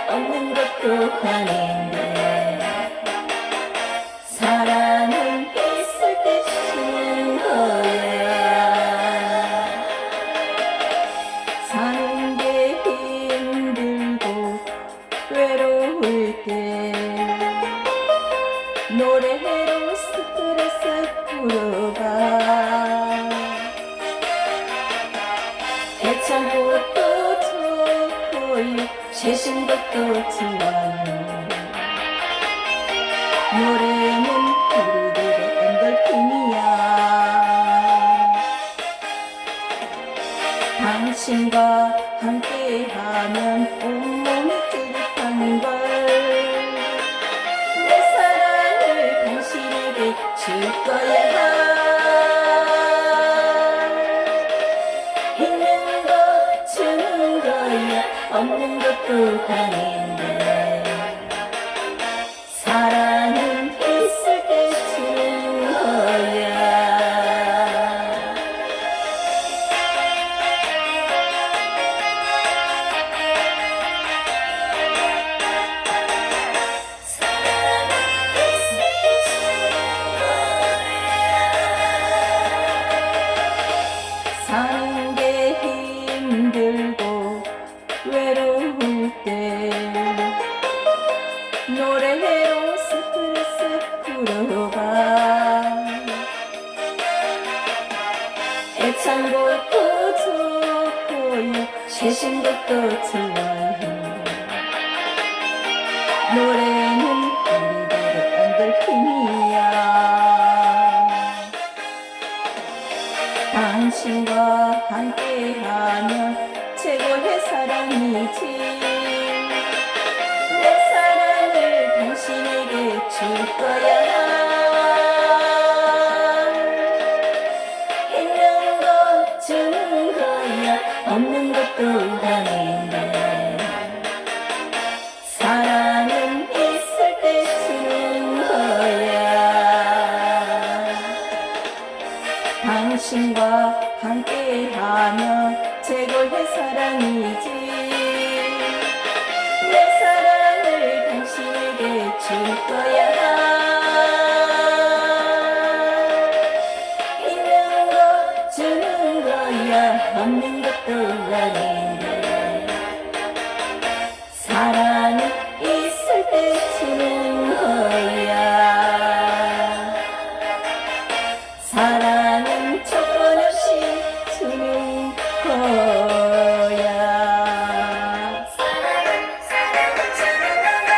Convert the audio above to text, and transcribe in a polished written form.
없는 것도 아닌데 사랑은 있을 때 주는 거야. 사는 게 힘들고 외로울 때 노래로 스트레스 풀어봐. 애창곡도 좋고요 최신곡도 좋아요. 노래는 우리들의 앤돌핀이야. 당신과 함께하면 온몸이 짜릿한걸. 내사랑을 당신에게 줄거야. 있는거주는거야 없는것도 아닌데 사랑은 있을 때 주는 거야. 사는 게 힘들고 외로울 때 노래로 스트레스 풀어봐. 애창곡도 좋고요 최신곡도 좋아요. 노래는 우리들의 앤돌핀이야. 당신과 함께하면 최고의 사랑이지. 내사랑을 당신에게 줄거야. 있는거주는거야 없는것도 아닌데 사랑은 있을 때 주는 거야. 당신과 함께하면 최고의 사랑이지. 내사랑을 당신에게 줄거야. 있는거주는거야 없는것도 아닌데 사랑은 있을 때 주는 거야. 사랑